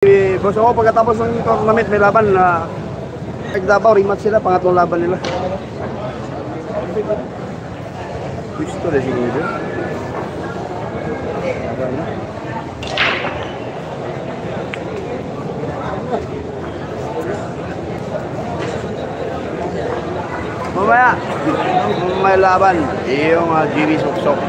Boss ako, pagkatapos ng tournament, may laban na Davao, rematch sila, pangatlong laban nila. Gusto na siguro. Mamaya, may laban, yung GB Suksok.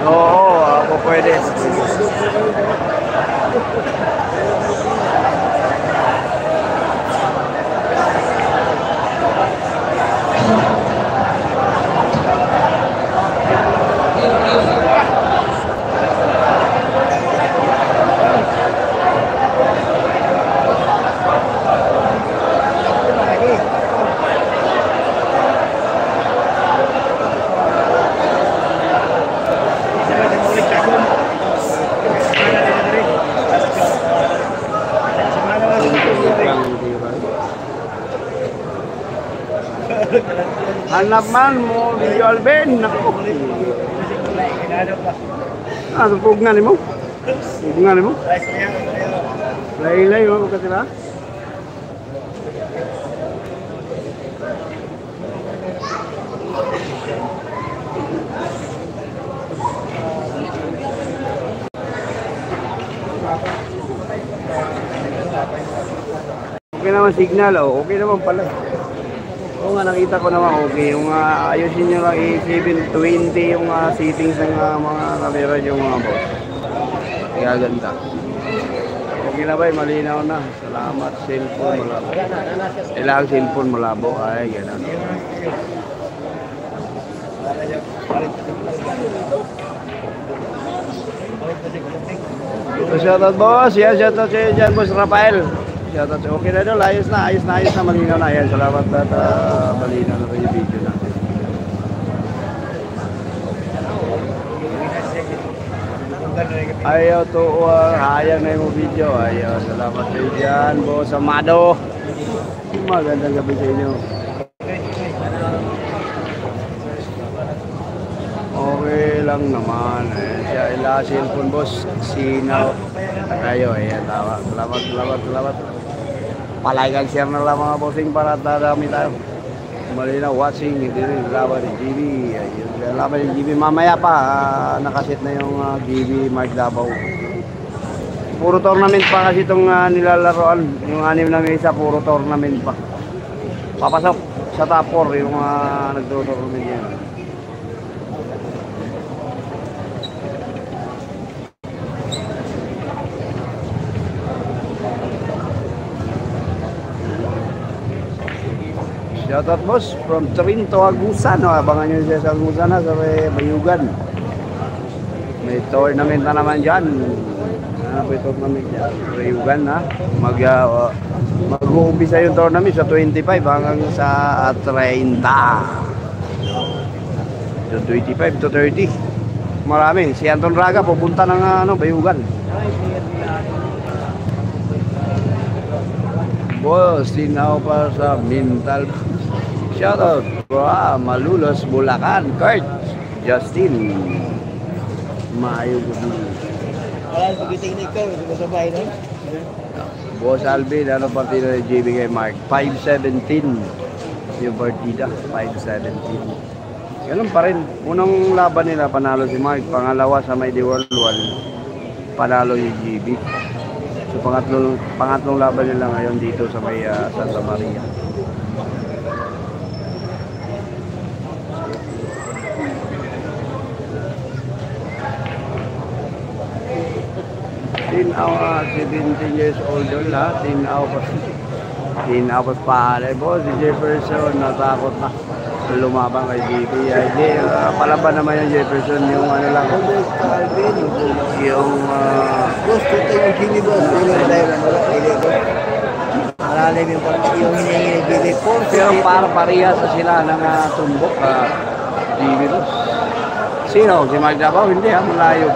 Oo, ako pwede. Hanap man mo, Video Alben, nako. Pug nga ni mo? Pug nga ni mo? Laylay mo ka sila? Okay naman signal, oh. Okay naman pala. Oo nga, nakita ko naman okay. Yung ayusin nyo lang i-720 yung settings ng mga camera yung mga boss. Kaya ganda. Okay na ba? Malinaw na. Salamat. Cellphone malabo. Kailangan cellphone malabo. Ay, gano'n. Shoutout boss. Yan, shoutout siya dyan, boss Rafael. Okay na doon, ayos na, malinaw na. Ayan, salamat at malinaw na yung video natin. Ayaw to, hayang na yung video. Ayaw, salamat kayo dyan, boss Amado. Magandang gabi sa inyo. Okay lang naman. Ayan siya, ila cellphone boss, sinaw. Ayo, ayan, tawa. Salamat. Palike and share na lang mga bossing para dadami tayo. Malinaw watching, hindi rin laban ni GB. Ayun, laban ni GB mamaya pa, nakasit na yung GB Mark Davao. Puro tournament pa kasi itong nilalaroan. Yung 6 na isa, puro tournament pa. Papasok sa top 4 yung nagdo-tournament yan. Shoutout boss from Trinto, Agusan. Abangan nyo siya sa Agusan sa Bayugan. May tournament na naman dyan. May tournament dyan. Bayugan na. Mag-uumpisa yung tournament sa 25 hanggang sa 30. So 25 to 30. Marami. Si Anton Raga pupunta ng Bayugan. Boss, sinaw pa sa mental. Shoutout Malulos, Bulacan, Kurt, Justin, Mayo Gudu. Boss Alvin, ano partida ni JB kay Mark? 5-17 yung partida, 5-17. Ganun pa rin. Unang laban nila, panalo si Mark. Pangalawa sa may Diwalwal, panalo yung JB. So pangatlong laban nila ngayon dito sa may Santa Maria. Tinaw 17 years old doon la, tinaw pa pala. Boss, si Jefferson natakot na lumabang kay JB. Palaban naman yung Jefferson, yung ano lang, yung gusto tayo yung kini boss, yung tayo na malalim yung hinihingi ng JB po. pero para-pareha sa sila ng tumbok JB boss. Sino? Si Mark Davao? Hindi malayo.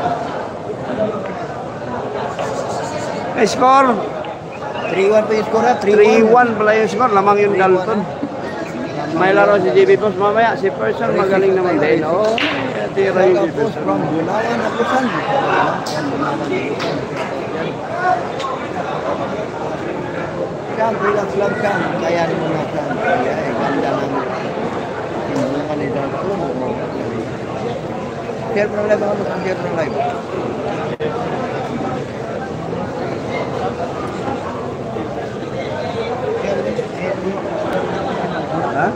Score 3-1 pa yung score ha? 3-1 pala yung score. Lamang yung Dalton. May laro si JB Boss mamaya. Si Person magaling naman din. Oh, Tira yung Tapos from Bunawan na Busan. Kan, relax lang kan. Kaya mo na kan. Kaya ganda ng timbungan ni Dalton. Share mo live ako. Share mo live. Ha?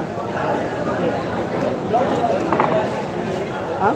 Ha?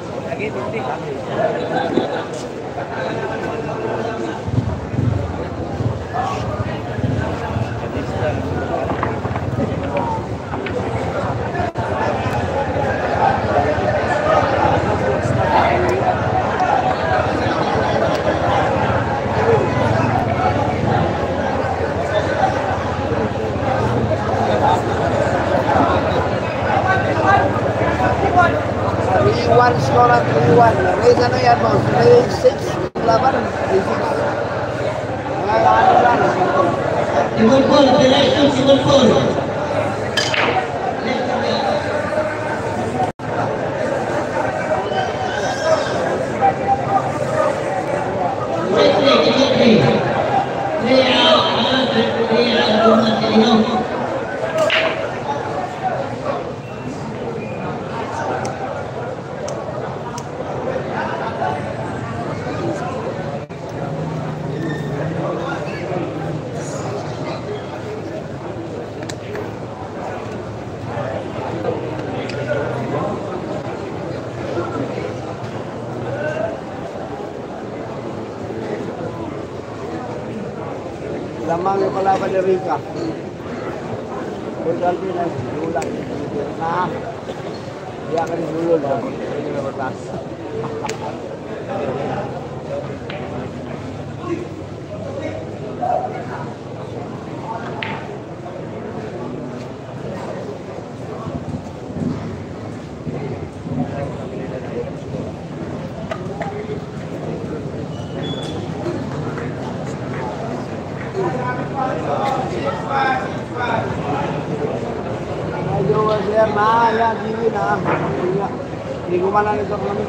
One score at 3-1. Race ano yan, boss? Race 6. Laban. Race 6. Mga ano lang. Sigol Paul, direction Sigol Paul. Lamang yung kalaban ni Rica. Kung salpi na, lulang. Na, diya ka rin lulol. Hindi na batas. Medyo sir na, yan, sige na. Hindi ko man lang ito kami.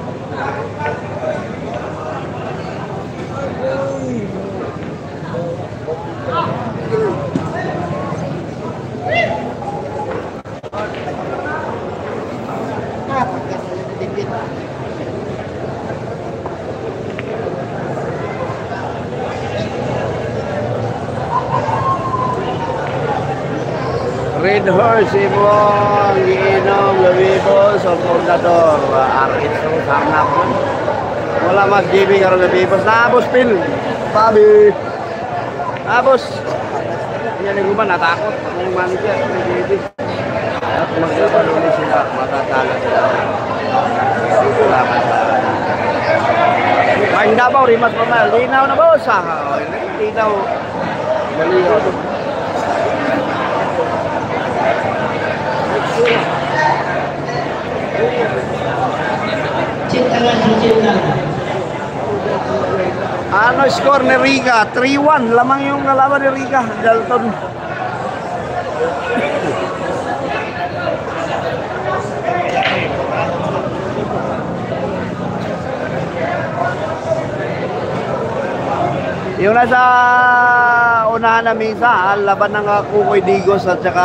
Red Horse, Ibong, Giinom, Labibos, Soldador, Arito, Sarnap. Wala mas GB karon Labibos. Nabos pil. Pabi. Nabos. Yan yung guman, natakot. Yung manager, GB. At magkakaroon ulit sila, matatala sila. Kain Davao, Rimas Pamal. Linaw na boss. Linaw. Baliw. Ano score ni Rica? 3-1. Lamang yung kalaban ni Rica. Dalton. Yung nasa unahan na misa, laban ng Kukoy Digos at saka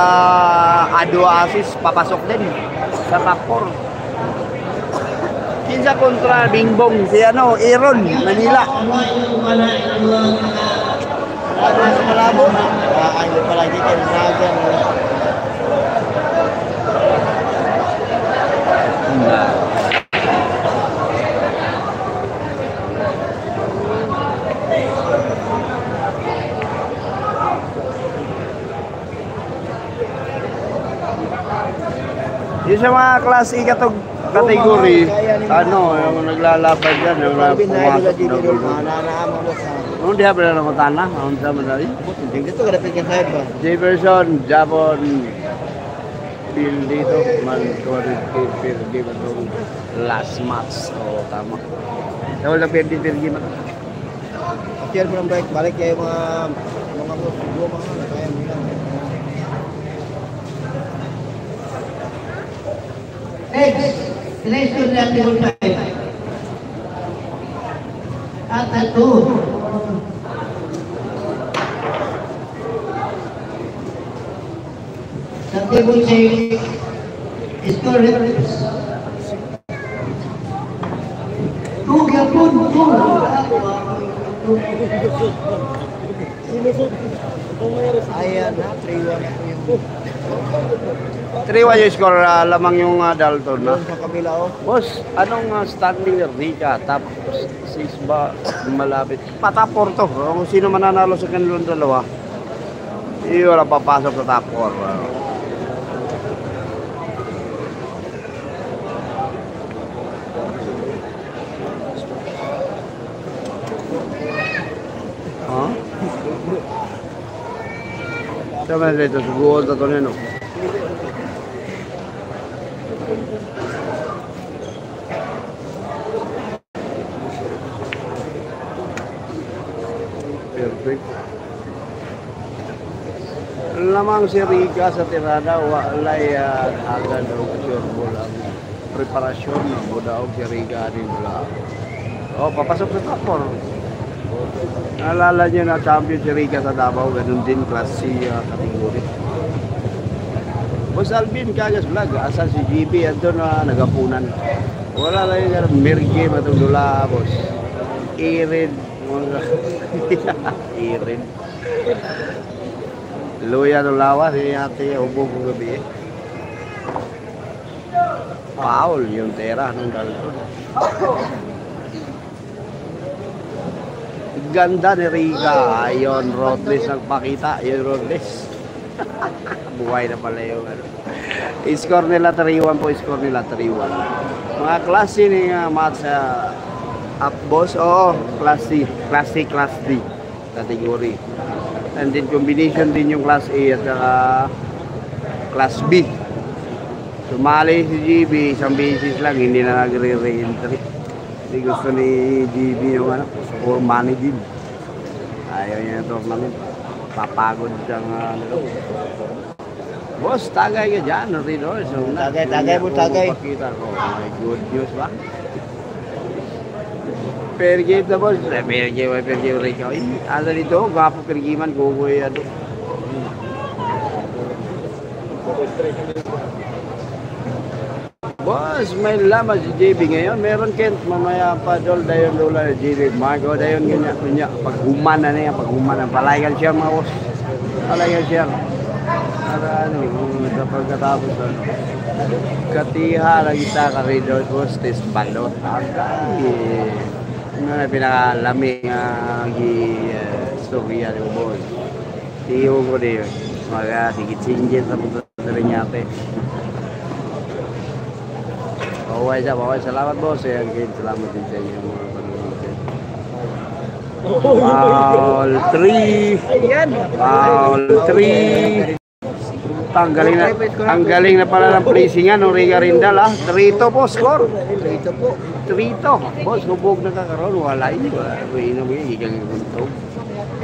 Ado Asis, papasok din sa top 4. Kinsa kontra Bingbong, si ano, Aaron, Manila. Ano sa Malabo? Ay, pala dito. Nagan. Yung sa mga class E katong category, ano, yung naglalaban dyan, yung pumasok na gulo. Nung diha pala ng tanah, nung sa madali. Dito ka dapat yung side ba? Jefferson, Japon, Bill dito, man, 200K per game atong last match. Oo, tama. Dahil lang per game atong. Share mo ng bike, balik kayo mga boss, mga kaya mo yan. Next, direction Sigol 5. Tatlo. Sa table check, score reference. Gapon, Ayan na, 3-1 po yung 3-1 yung score, lamang yung Dalton na. sa kabila, oh. Boss, anong standing Rica? Top 6 ba malapit? Top 4 to. Kung sino mananalo sa kanilang dalawa, wala papasok sa top 4. Huh? Sama dito, subuhod na ito nino. Perfect. Lamang si Rica sa tirada, walay agad o sure mo lang. Preparasyon na mo daw si Rica din lang. Oh, papasok sa top 4. Naalala niyo na champion si Rica sa Davao, ganun din class C category. Boss Alvin, Kagas Vlog, asan si GB, ando na nagapunan. Wala lang yung merge matundula, boss. Irin. Irin. Luya no lawas, yung ate, ubo kong gabi. Paul, yung tera ng Dalton. Ganda ni Rica. Ayun, Rodles nagpakita. Ayun, Rodles. Buhay na pala yung ano. I-score nila 3-1 po. I-score nila 3-1. Mga klase ni match sa up boss. Oo, class C. Class C, class D. Category. And then combination din yung class A at saka class B. Sumali si GB. Isang basis lang. Hindi na nagre-re-entry. Hindi gusto ni GB yung ano. For money din. Ayaw niya yung tournament. Papagod siyang ano. Boss, tagay ka dyan. So, Tagay mo, tagay. Pakita ko. May good news ba? Per game na boss. Per game Rica. Ano dito? Gwapo per gamean. Gugoy ano. Boss, may laman si JB ngayon. Meron Kent, mamaya pa dol dayon dola si JB. Mago dayon ganyan. Paghuman na niya, paghuman na. Palaygan siya mga boss. Palaygan siya. Para ano, sa pagkatapos ano. Katiha lagi sa karidor boss, tes balot. Ano na pinakalaming storya ni boss. Tiyo ko din. Mga sigit-singgit sa punta rin yate. Bawal. Salamat boss. Again, salamat din sa inyo mga panonood. Foul 3. Foul 3. Ang galing na pala ng placingan ng Rica Rindal ah. 3-2 po score. 3-2 po. 3-2. Boss, hubog na kakaroon. Wala yun. Inom yun. Igang guntog.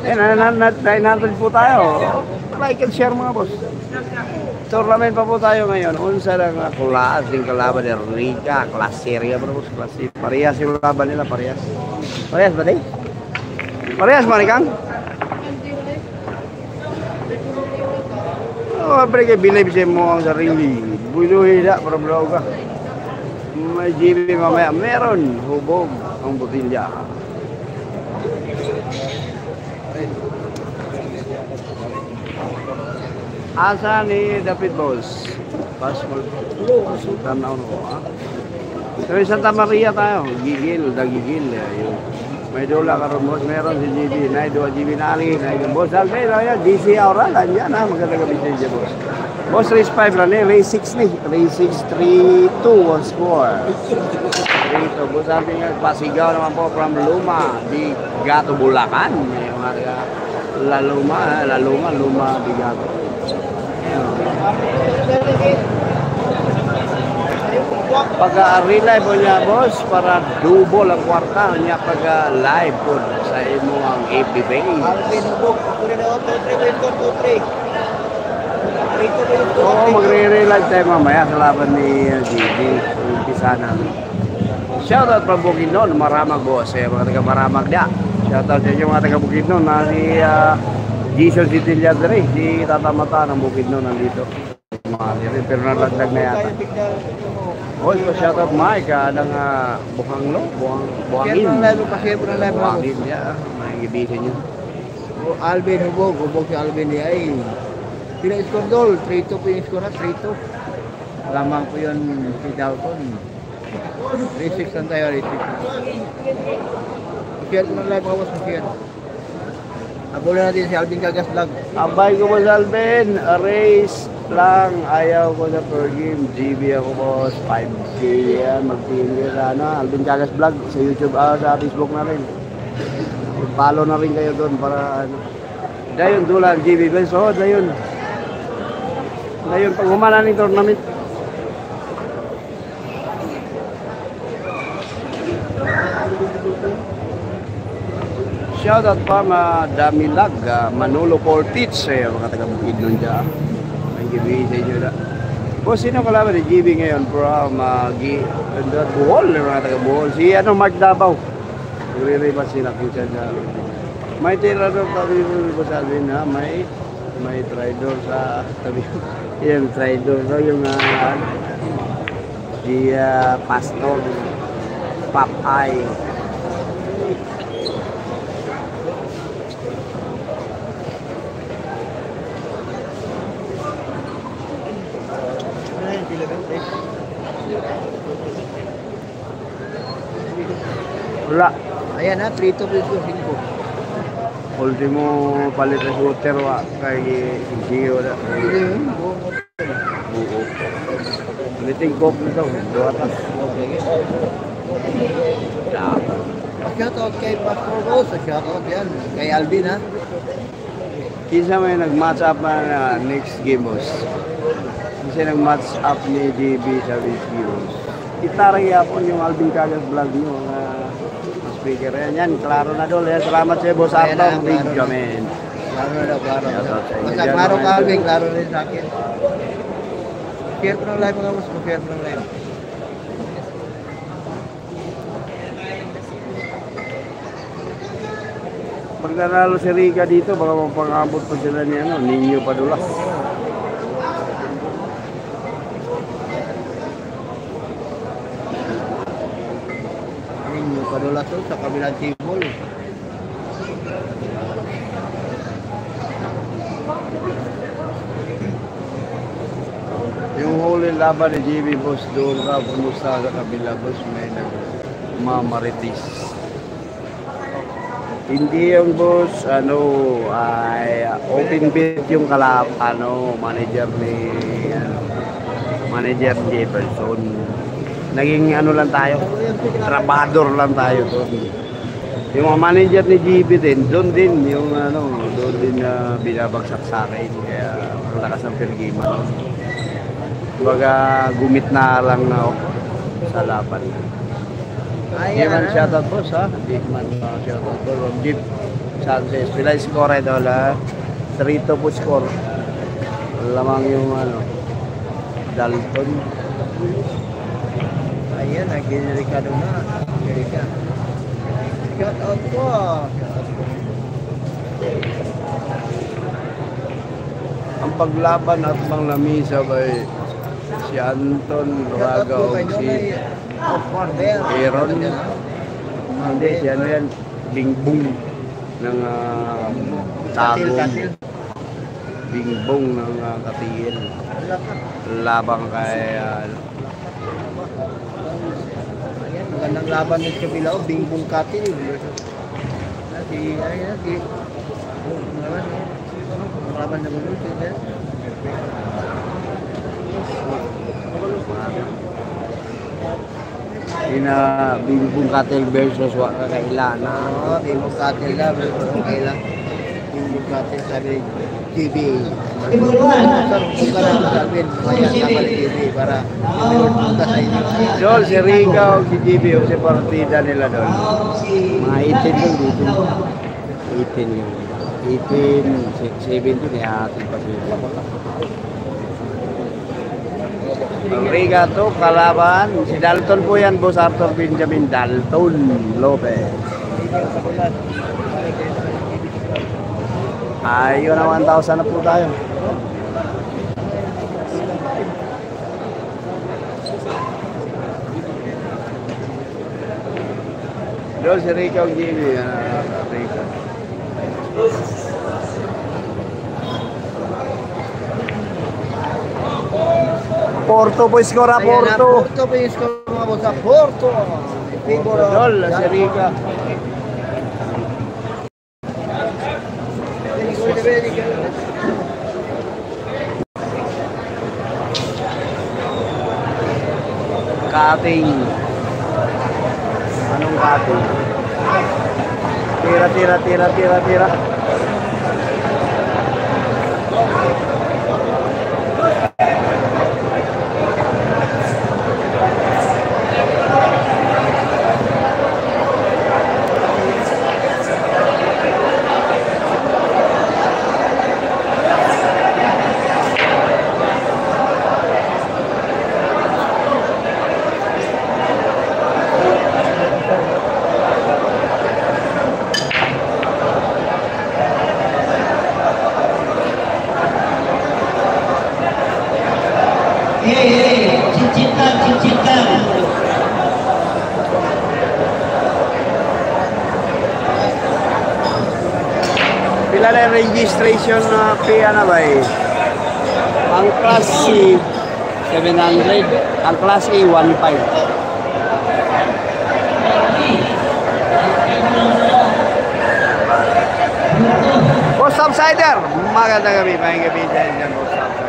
Eh, 900 po tayo. Like and share mga boss. Tournament pa po tayo ngayon. Unsa lang kulas yung kalaban ni Rica. Class area bro. Class C. Parehas yung laban nila. Parehas. Parehas ba din? Parehas ba ni Kang? Oh, pero bilib siya mo ang sarili. Buluhi na para bro ka. May GB mamaya. Meron. Hubog ang butilya. Asa ni David Boss? Passport. Tanaw no ha. So Santa Maria tayo, gigil. May dola karon boss, meron si GB, nay 2 GB nali, nay boss albe ya DC aura lanyan ha, maganda gabi sa boss. Boss race 5 ra ni, race 6 ni, race 6 3-2 on score. Dito boss albe nga pasigaw naman po from Luma di Gato Bulacan. La Luma di Gato. Pag-relive po niya boss para double ang kwarta niya pag-live po sa imo ang FB page. Alvin hubog. Kunin na 2-3. Oo, magre-relive tayo mamaya sa laban ni GB. Umpisa namin. Shoutout from Bukidnon, Maramag boss. Mga taga Maramag dia. Shoutout sa inyo mga taga Bukidnon na si Jason Citilia rin. Si Tata Mata ng Bukidnon nandito. Pero nalagdag na yata. Oh, ito shoutout Mike ng Buhanglo, Buhangin. Buhangin niya. May ibisin niya. Alvin hubog si Alvin niya ay pina-score goal, 3-2 po yung score na, 3-2. Lamang po yun si Dalton. 3-6 lang tayo, 3-6. Share ko ng live mga boss, share. Abola natin si Alvin Gagas Vlog. Abay ko boss Alvin, race lang, ayaw ko na per game. GB ako boss, 5K yan, mag-team ka sana. Alvin Gagas Vlog sa YouTube, sa Facebook na rin. Follow na rin kayo doon para ano. Dayon dulang GB Benz, oh dayon. Dayon pag humana ng tournament. Shoutout pa Damilag, Manolo Portich, mga taga-bukid nun dyan. May GB sa inyo na. Boss, sino kalaban ni GB ngayon from Bohol, mga taga-Bohol? Si Mark Davao. Nagre-rebat sila kung siya dyan. May tirador tabi ko sa amin ha, may traidor sa tabi. Yung traidor no, yung si Pastor Papay. Wala. Ayan ha, 3-2 po yung 5. Ultimo palit na shooter wa kay Gio na. Oo. Uliting kop na daw. Dua tas. Shoutout kay Pastor Rose, shoutout yan. Kay Alvin ha. Kinsa may nag-match up na next game boss. Kasi nag-match up ni JB sa next game boss. Itarang yapon yung Alvin Gagas Vlog nyo. Speaker yan, klaro na dol. Salamat sa boss Arthur. Big comment. Klaro na daw, klaro. Basta klaro ka, Alvin, klaro rin sa akin. Share ko ng live mga boss, share ko ng live. Pag nanalo si Rica dito, baka mapangabot pa sila ni Ninyo Padula. Ninyo Padula to sa kabilang table. Yung huli laban ni JB boss doon ka, kumusta sa kabila boss, may nagmamaritis. Hindi yung boss, ay open bid yung manager ni Jefferson. Naging lang tayo, trabador lang tayo doon. Yung mga manager ni GB din, doon din yung doon din binabagsak sa akin, kaya malakas ang pergiman. Kumbaga gumit na lang na ako sa laban. Hindi man shoutout boss ha. Hindi man shoutout boss. Jeep Sanchez. Pila yung score ito la. 3-2 po score. Lamang yung Dalton. Ayan, nag-generikado na. Generika. Shoutout po. Ang paglaban at mga lamisa ay si Anton Raga o si Aaron. Hindi, si yan, Bingbong ng Tagong. Bingbong ng Katigil. Labang kay Ayan, magandang laban ng Kabilao, Bingbong Katil. Laban na gulo siya. Bingbong Katil versus Kakailana. Oo, Bingbong Katil na versus Kaila. Bingbong Katil sabi GB. Table 1. Kung ka na sabihin, kaya naman ni GB para punta sa inyo. Doon, si Rica o si GB o si partida nila doon. Mga 18 yung dito. 18 yung 18, 17 eh, atin pa sila. Rigato, kalaban. Si Dalton po yan, Boss Arthur Benjamin Dalton Lopez. Ayun na 1,000 na po tayo. Doon si Rico Gini. Rico. Porto po iskora, Porto. Porto po yung score mga boss. Porto. Dol, si Rica. Cutting. Anong cutting? Tira. Cincin-cincin. Pila na yung registration na fee na ba eh? Ang class C, 700. Ang class A, 1,500. Boss Subsider, magandang gabi. Maing gabi dyan, Boss Subsider.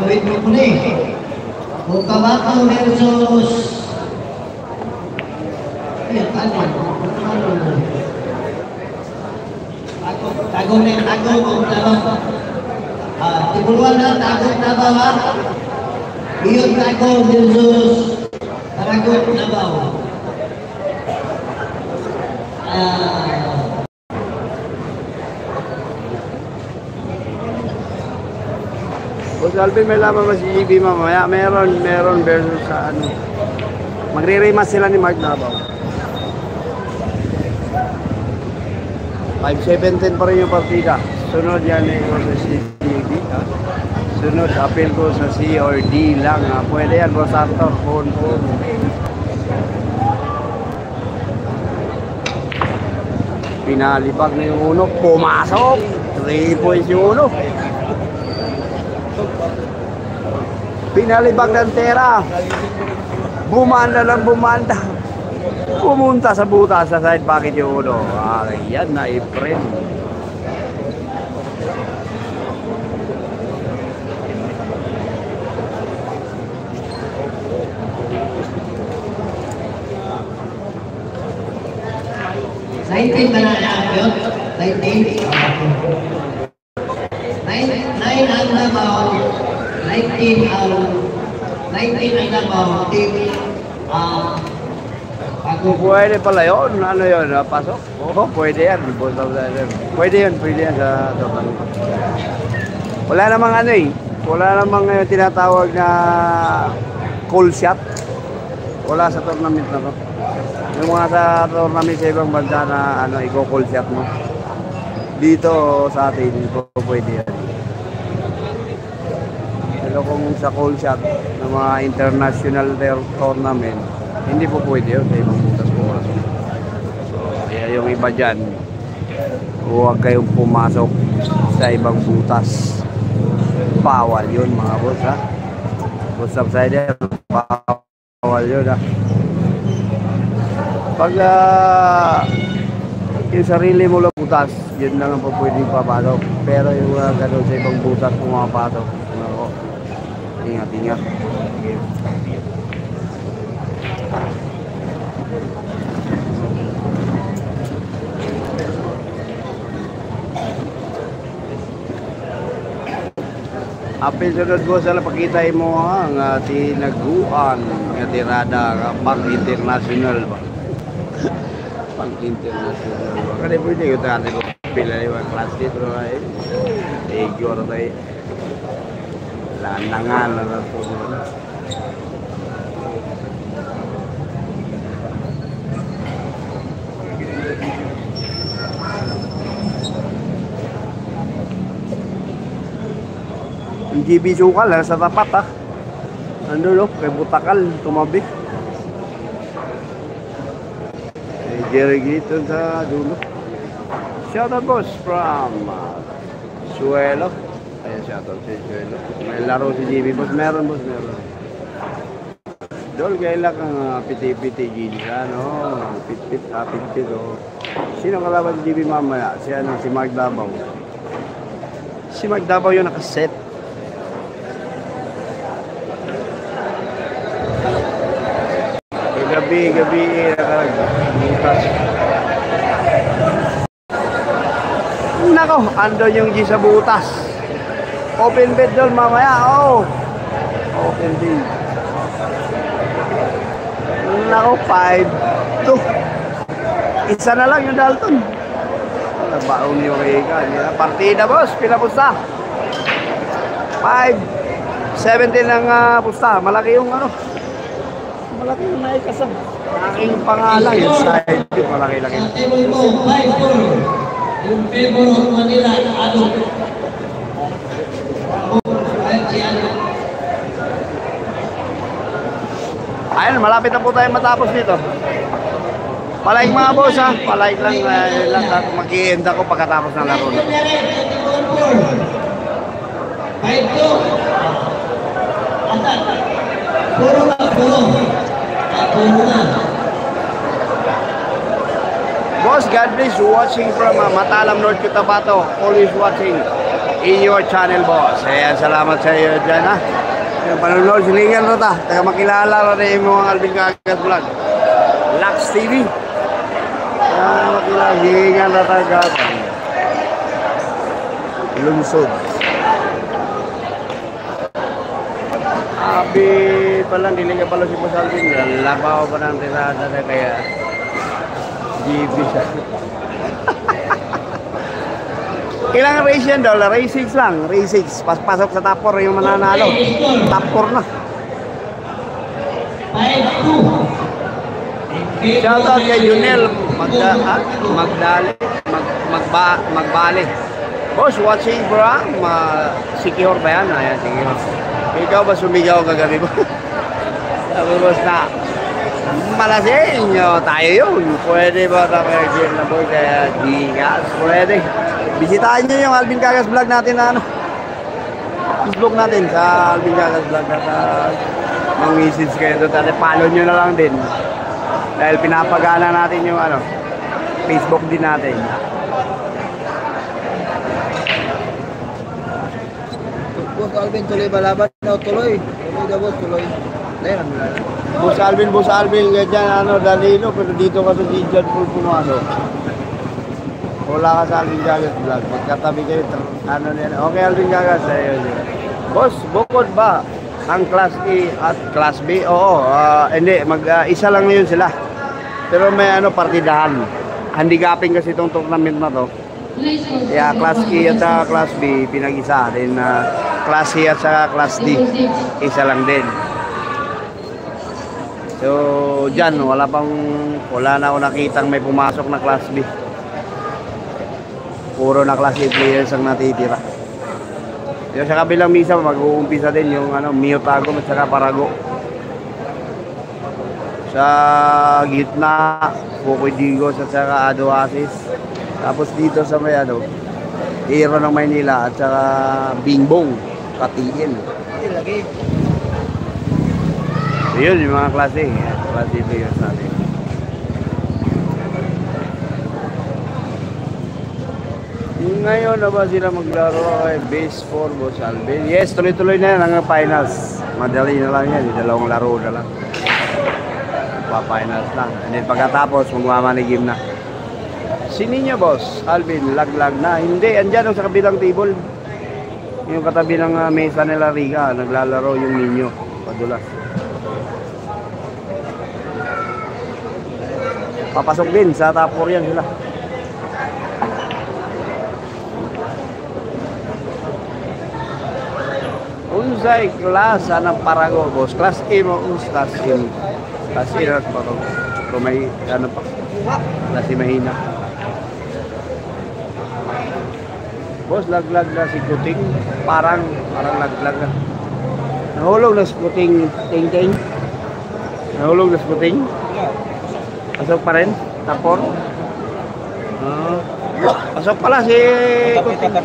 Wait mo muli. Bukabato versus Tagong Tibuluan na Tagong Nabaw. Iyon Tagong versus Tagong Nabaw. Boss Alvin, may laban ba si GB mamaya? Meron versus sa ano. Magre-rematch sila ni Mark Nabaw. 5-7-10 pa rin yung partida. Sunod yan ko sa CDB. Sunod, appeal ko sa C or D lang. Pwede yan, Boss Arthur. Phone. Pinalipag na yung uno. Pumasok! 3 points yung uno. Pinalibag ng tera. Bumanda. Pumunta sa butas sa side pocket yung uno. Yan na i-print. Nineteen ba na yun? 19? 9 ang Nabaw. 19 ang Nabaw. Pwede pala yun. Ano yun? Pasok? Oo, pwede yan. Pwede yan sa total. Wala namang ano eh. Wala namang tinatawag na call shot. Wala sa tournament na to. Yung mga sa tournament sa ibang bansa na i-call shot mo. Dito sa atin, pwede yan. Pero kung sa call shot ng mga international tournament, hindi po pwede yun sa ibang butas po. So, kaya yung iba dyan, huwag kayong pumasok sa ibang butas. Bawal yun mga boss ha. Boss Subsider, bawal yun ha. Pag yung sarili mo lang butas, yun lang ang po pwedeng papasok. Pero yung gano'n sa ibang butas pumapasok, ingat. Apil sunod ko sa pakita mo ang tinaguan ng tirada pang international ba. pang international. Kasi pwede ko tayo ko pila yung class dito ay igor tayo. Lanangan na po. Yung GB Sukal sa tapat ha. Ano no? Kay Butakal, tumabi. Jerry Gito sa dulo. Shoutout boss from Suelo. Ayan, shoutout si Suelo. May laro si GB boss. Meron boss, meron. Dol, kailan kang piti-piti GB ano? Pit-pit o. Sino kalaban si GB mamaya? Si ano, si Mark Dabaw. Si Mark Dabaw yung nakaset. Gabi, nakabutas. Nako, andun yung G sa butas. Open bed doon mamaya, oh. Open bed. Nako, 5-2. Isa na lang yung Dalton. Nabaon yung Riga. Partida boss, pinapusta. 5-17 ang pusta. Malaki yung ano. Malaki yung naikasam. Aking pangalan yung side view. Malaki-laki. Table mo, 5-4. Yung favor of Manila, ano? Ayun, malapit na po tayo matapos dito. Palaik mga boss ha. Palaik lang. Mag-i-end ako pagkatapos ng laro. 5-2. Puro na, puro. Puro na. Boss, God bless you watching from Matalam, North Cotabato. Always watching in your channel, boss. Ayan, salamat sa iyo dyan, ha. Yung panunod, silingan na ta. Taga makilala na yung mga Alvin Gagas Vlog. Lux TV. Makilala, silingan na taga. Lungsod. Abi pala, hindi ka pala si Boss Alvin. Labaw pa ng tirada na kaya GB siya. Ilang race yan daw? Race 6 lang. Race 6. Pasok sa top 4 yung mananalo. Top 4 na. 5-2. Shoutout kay Junel Magbali. Boss, watching bro. Sikihor ba yan? Ayan, Sikihor. Ikaw ba sumigaw kagabi mo? Sabi boss na malasing tayo yun. Pwede ba tayo na boy kaya Gigas? Pwede. Bisitahin nyo yung Alvin Gagas Vlog natin na ano. Facebook natin sa Alvin Gagas Vlog at mang-message kayo doon. At follow nyo na lang din. Dahil pinapagana natin yung ano, Facebook din natin. Boss Alvin, tuloy ba laban? No, tuloy. Tuloy na boss, tuloy. Ayan, Boss Alvin, ganyan, ano, Danilo, pero dito ka sa Gijan Pool pumasok. Wala ka sa Alvin Gagas Vlog. Magkatabi kayo, ano nila. Okay, Alvin Gagas, ayun. Boss, bukod ba ang Class A at Class B? Oo, hindi, isa lang na yun sila. Pero may ano, partidahan. Handicapping kasi itong tournament na to. Kaya Class A at Class B, pinag-isa. Then, Class C at Class D, isa lang din. So, dyan, wala na ako nakitang may pumasok na Class B. Puro na Class A players ang natitira. Yung sa kabilang misa, mag-uumpisa din yung ano, Miotago at saka Parago. Sa gitna, Pocoy Digos at saka Adoasis. Tapos dito sa may ano, Hero ng Maynila at saka Bingbong, Katiin. So yun, yung mga klase players natin. Ngayon na ba sila maglaro ay base 4 Boss Alvin? Yes, tuloy-tuloy na yan ang finals. Madali na lang yan, dalawang laro na lang. Pa-finals lang. And then pagkatapos, magmamanigim na. Sino niya Boss Alvin? Laglag na. Hindi, andyan sa kabilang table. Yung katabi ng mesa nila Riga, naglalaro yung ninyo. Padulas. Papasok din sa top 4 yan sila. Unsay klasa ng Parago, boss? Class A mo, Class A. Class A na pa. Kung may, ano pa, Class A mahina. Boss, laglag na si Kuting. Parang laglag na. Nahulog na si Kuting, ting-ting. Nahulog na si Kuting. Pasok pa rin, tapor. Pasok pala si Kuting.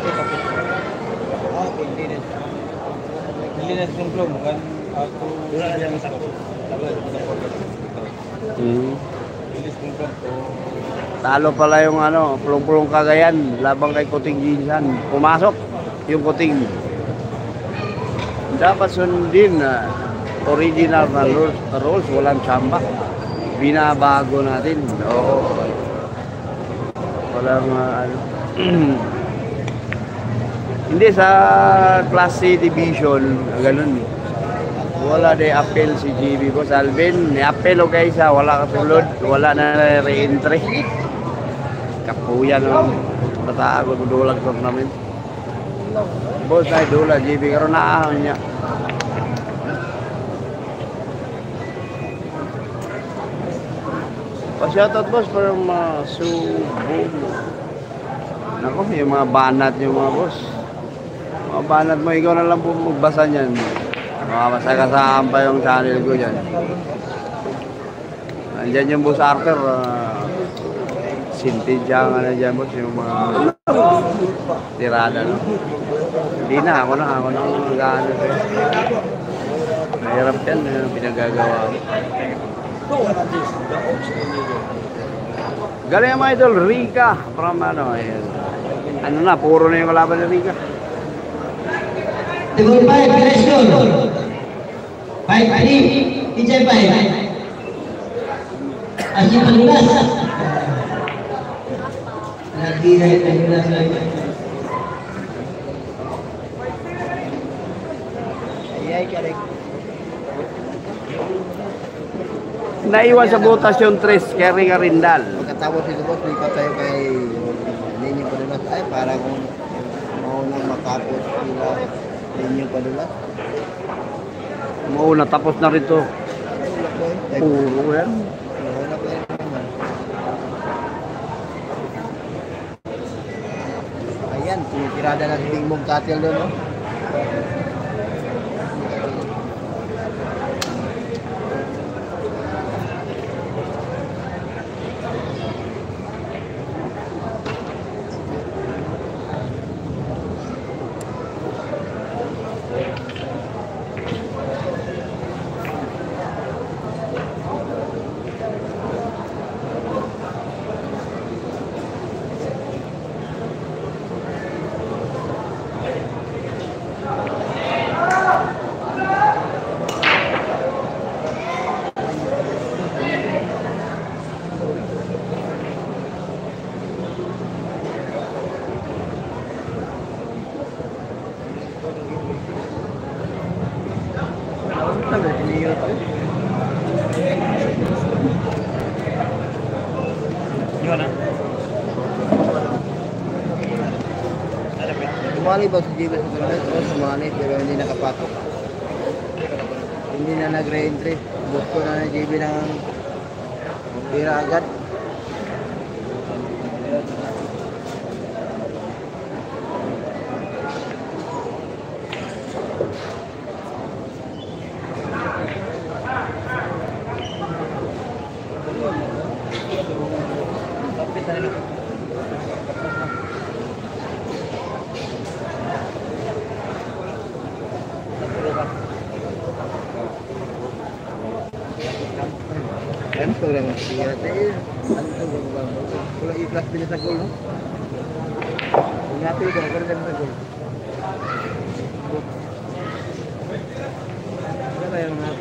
Linas kumplong kan aku wala na yang sakto. Linis kumplong to. Talo pala yung ano, pulong-pulong Cagayan labang kay Kuting Jinsan. Pumasok yung Kuting. Dapat sundin na original na rules, walang tsamba. Binabago natin. Oo. Walang ano. Hindi sa Class C Division, ganun. Wala na appeal si GB Boss Alvin. Ni-appeal o guys ha, wala kasulod, wala na re-entry. Kapuyan ng batago, dulag tournament. Boss ay dula, GB, karoon na niya. Pa-shoutout boss para mga subong. Nako, yung mga banat yung mga boss. Mga banat mo, ikaw na lang po magbasa niyan. Makapasakasaan pa yung channel ko dyan. Andyan yung boss Arthur. Sintidya nga na dyan boss, yung mga tirada. No? Hindi na, ako na gano'n sa'yo. Mahirap yan, pinagagawa ko. Galing yung mga idol, Rica. From ano, ano na, puro na yung kalaban ni Rica. Table 5, let's go. 5-3, DJ 5. Asyi Palulas. Lagi dari Palulas lagi. Naiwan sa butas yung 3, Kerry Garindal. Pagkatapos ito boss, lipat tayo kay Ninyo Padulas. Ay, para kung maunang makapos sila Ninyo Padulas. Mauna, tapos na rin to. Puro yan. Mauna pa yun naman. Ayan, tinitirada na si Tingmong Katil doon, no? Sumali ba si JB sa tournament? Oo, sumali pero hindi nakapasok. Hindi na nag-re-entry. Gusto na ni JB ng pira agad. Kan program dia teh kalau ikhlas pilih sagol no. Ingati dah kerja sagol. Siapa yang nak?